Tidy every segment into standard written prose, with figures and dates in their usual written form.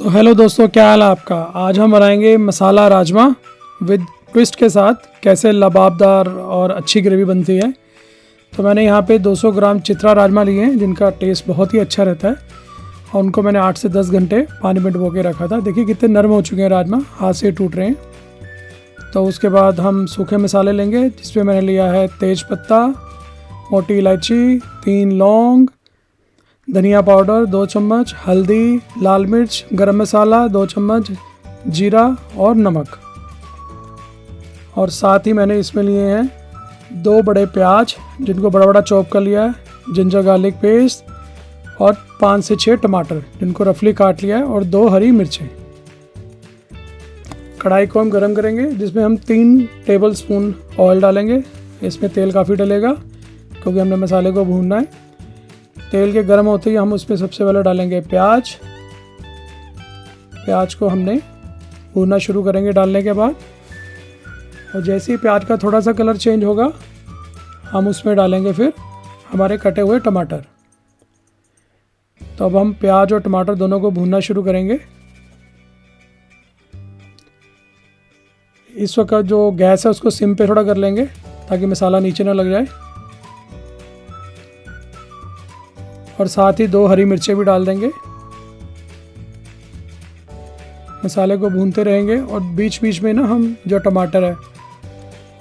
तो हेलो दोस्तों, क्या हाल है आपका। आज हम बनाएंगे मसाला राजमा विद ट्विस्ट के साथ। कैसे लबाबदार और अच्छी ग्रेवी बनती है। तो मैंने यहाँ पे 200 ग्राम चित्रा राजमा लिए हैं, जिनका टेस्ट बहुत ही अच्छा रहता है। और उनको मैंने 8 से 10 घंटे पानी में डुबो के रखा था। देखिए कितने नरम हो चुके हैं राजमा, हाथ से टूट रहे हैं। तो उसके बाद हम सूखे मसाले लेंगे, जिसमें मैंने लिया है तेज पत्ता, मोटी इलायची, 3 लौंग, धनिया पाउडर 2 चम्मच, हल्दी, लाल मिर्च, गरम मसाला 2 चम्मच, जीरा और नमक। और साथ ही मैंने इसमें लिए हैं 2 बड़े प्याज, जिनको बड़ा बड़ा चॉप कर लिया है, जिंजर गार्लिक पेस्ट, और 5 से 6 टमाटर, जिनको रफली काट लिया है, और 2 हरी मिर्चें। कढ़ाई को हम गरम करेंगे, जिसमें हम 3 टेबल स्पून ऑयल डालेंगे। इसमें तेल काफ़ी डलेगा क्योंकि हमने मसाले को भूनना है। तेल के गर्म होते ही हम उसमें सबसे पहले डालेंगे प्याज को हमने भूनना शुरू करेंगे डालने के बाद। और जैसे ही प्याज का थोड़ा सा कलर चेंज होगा, हम उसमें डालेंगे फिर हमारे कटे हुए टमाटर। तो अब हम प्याज और टमाटर दोनों को भूनना शुरू करेंगे। इस वक्त जो गैस है उसको सिम पे थोड़ा कर लेंगे, ताकि मसाला नीचे ना लग जाए। और साथ ही 2 हरी मिर्चें भी डाल देंगे। मसाले को भूनते रहेंगे, और बीच बीच में ना हम जो टमाटर है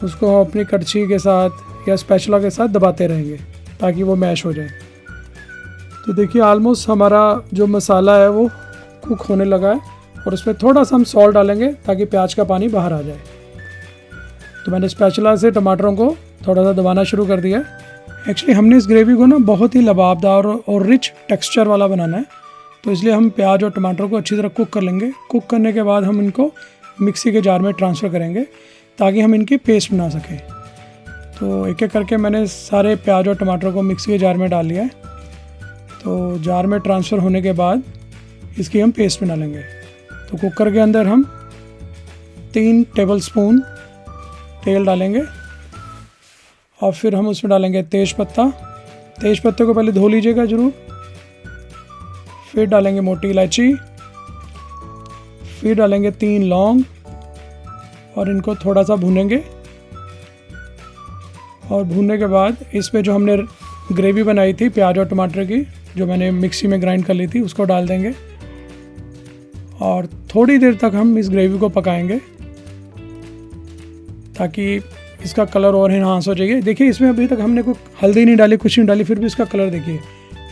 उसको हम अपनी कड़छी के साथ या स्पैचुला के साथ दबाते रहेंगे, ताकि वो मैश हो जाए। तो देखिए ऑलमोस्ट हमारा जो मसाला है वो कुक होने लगा है। और उसमें थोड़ा सा हम सॉल्ट डालेंगे, ताकि प्याज का पानी बाहर आ जाए। तो मैंने स्पैचुला से टमाटरों को थोड़ा सा दबाना शुरू कर दिया। एक्चुअली हमने इस ग्रेवी को ना बहुत ही लबाबदार और रिच टेक्सचर वाला बनाना है। तो इसलिए हम प्याज और टमाटर को अच्छी तरह कुक कर लेंगे। कुक करने के बाद हम इनको मिक्सी के जार में ट्रांसफ़र करेंगे, ताकि हम इनकी पेस्ट बना सकें। तो एक एक करके मैंने सारे प्याज और टमाटर को मिक्सी के जार में डाल लिया है। तो जार में ट्रांसफ़र होने के बाद इसकी हम पेस्ट बना लेंगे। तो कुकर के अंदर हम 3 टेबल स्पून तेल डालेंगे, और फिर हम उसमें डालेंगे तेज पत्ते को पहले धो लीजिएगा ज़रूर। फिर डालेंगे मोटी इलायची, फिर डालेंगे 3 लौंग, और इनको थोड़ा सा भूनेंगे। और भूनने के बाद इसमें जो हमने ग्रेवी बनाई थी प्याज और टमाटर की, जो मैंने मिक्सी में ग्राइंड कर ली थी, उसको डाल देंगे। और थोड़ी देर तक हम इस ग्रेवी को पकाएंगे, ताकि इसका कलर और इन्हांस हो जाएगी। देखिए इसमें अभी तक हमने कोई हल्दी नहीं डाली, कुछ नहीं डाली, फिर भी इसका कलर देखिए।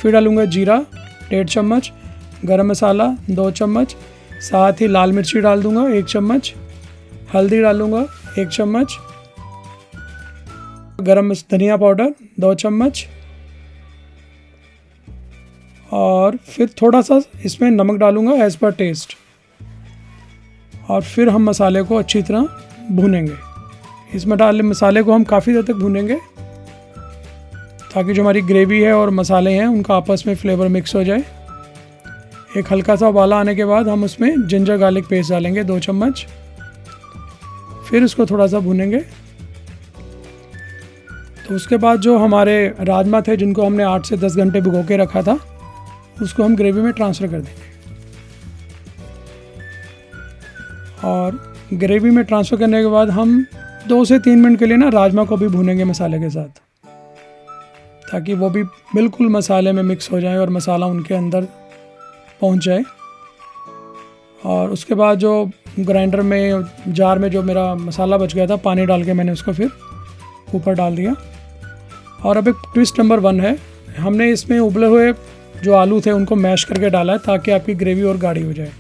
फिर डालूंगा जीरा 1.5 चम्मच, गरम मसाला 2 चम्मच, साथ ही लाल मिर्ची डाल दूंगा 1 चम्मच, हल्दी डालूंगा 1 चम्मच, धनिया पाउडर 2 चम्मच, और फिर थोड़ा सा इसमें नमक डालूंगा एज़ पर टेस्ट। और फिर हम मसाले को अच्छी तरह भूनेंगे। इसमें डाले मसाले को हम काफ़ी देर तक भूनेंगे, ताकि जो हमारी ग्रेवी है और मसाले हैं उनका आपस में फ्लेवर मिक्स हो जाए। एक हल्का सा उबाला आने के बाद हम उसमें जिंजर गार्लिक पेस्ट डालेंगे 2 चम्मच। फिर उसको थोड़ा सा भूनेंगे। तो उसके बाद जो हमारे राजमा थे, जिनको हमने 8 से 10 घंटे भिगो के रखा था, उसको हम ग्रेवी में ट्रांसफ़र कर देंगे। और ग्रेवी में ट्रांसफ़र करने के बाद हम 2 से 3 मिनट के लिए ना राजमा को भी भूनेंगे मसाले के साथ, ताकि वो भी बिल्कुल मसाले में मिक्स हो जाए और मसाला उनके अंदर पहुंच जाए। और उसके बाद जो ग्राइंडर में जार में जो मेरा मसाला बच गया था, पानी डाल के मैंने उसको फिर ऊपर डाल दिया। और अब एक ट्विस्ट नंबर 1 है, हमने इसमें उबले हुए जो आलू थे उनको मैश करके डाला है, ताकि आपकी ग्रेवी और गाढ़ी हो जाए।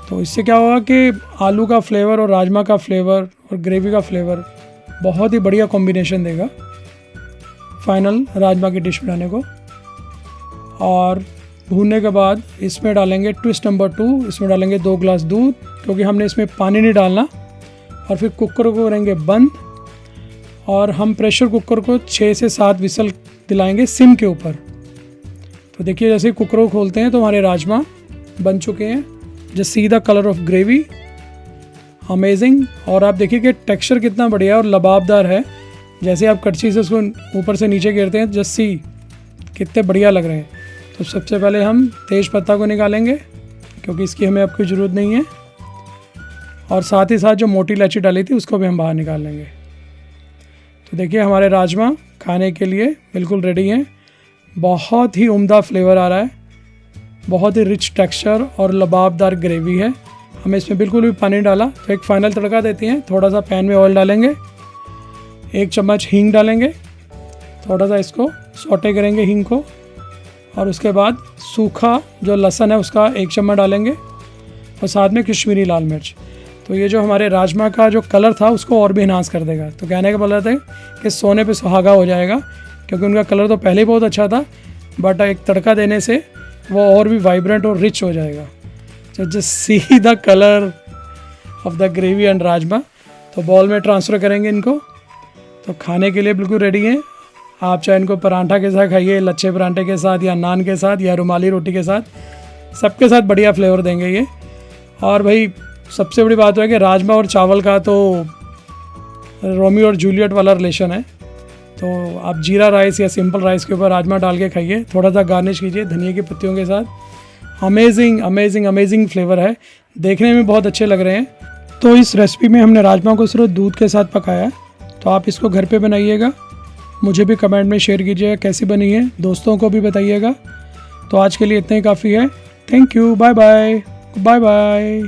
तो इससे क्या होगा कि आलू का फ्लेवर और राजमा का फ्लेवर और ग्रेवी का फ्लेवर बहुत ही बढ़िया कॉम्बिनेशन देगा फाइनल राजमा की डिश बनाने को। और भूनने के बाद इसमें डालेंगे ट्विस्ट नंबर 2, इसमें डालेंगे 2 गिलास दूध, क्योंकि हमने इसमें पानी नहीं डालना। और फिर कुकर को करेंगे बंद, और हम प्रेशर कुकर को 6 से 7 विसल दिलाएंगे सिम के ऊपर। तो देखिए जैसे ही कुकर को खोलते हैं तो हमारे राजमा बन चुके हैं। Just see the colour of gravy, amazing. और आप देखिए कि टेक्सचर कितना बढ़िया और लबाबदार है। जैसे आप कड़छी से उसको ऊपर से नीचे गिरते हैं, जस्ट सी कितने बढ़िया लग रहे हैं। तो सबसे पहले हम तेज पत्ता को निकालेंगे, क्योंकि इसकी हमें अब कोई ज़रूरत नहीं है। और साथ ही साथ जो मोटी इलायची डाली थी उसको भी हम बाहर निकाल लेंगे। तो देखिए हमारे राजमा खाने के लिए बिल्कुल रेडी हैं। बहुत ही उम्दा फ्लेवर आ रहा है, बहुत ही रिच टेक्सचर और लबाबदार ग्रेवी है। हमें इसमें बिल्कुल भी पानी डाला। तो एक फाइनल तड़का देते हैं। थोड़ा सा पैन में ऑयल डालेंगे, 1 चम्मच हींग डालेंगे, थोड़ा सा इसको सौटे करेंगे हींग को, और उसके बाद सूखा जो लहसुन है उसका 1 चम्मच डालेंगे और साथ में कश्मीरी लाल मिर्च। तो ये जो हमारे राजमा का जो कलर था उसको और भी इन्हांस कर देगा। तो कहने का मतलब है कि सोने पे सुहागा हो जाएगा, क्योंकि उनका कलर तो पहले ही बहुत अच्छा था, बट एक तड़का देने से वो और भी वाइब्रेंट और रिच हो जाएगा। तो just see the colour of the gravy and rajma. तो बॉल में ट्रांसफ़र करेंगे इनको। तो खाने के लिए बिल्कुल रेडी हैं। आप चाहे इनको पराठा के साथ खाइए, लच्छे पराठे के साथ, या नान के साथ, या रुमाली रोटी के साथ, सबके साथ बढ़िया फ्लेवर देंगे ये। और भाई सबसे बड़ी बात है कि राजमा और चावल का तो रोमियो और जूलियट वाला रिलेशन है। तो आप जीरा राइस या सिंपल राइस के ऊपर राजमा डाल के खाइए, थोड़ा सा गार्निश कीजिए धनिया की पत्तियों के साथ। अमेजिंग अमेजिंग अमेजिंग फ्लेवर है, देखने में बहुत अच्छे लग रहे हैं। तो इस रेसिपी में हमने राजमा को सिर्फ दूध के साथ पकाया है। तो आप इसको घर पे बनाइएगा, मुझे भी कमेंट में शेयर कीजिएगा कैसी बनी है, दोस्तों को भी बताइएगा। तो आज के लिए इतना ही काफ़ी है। Thank you, bye bye, bye bye.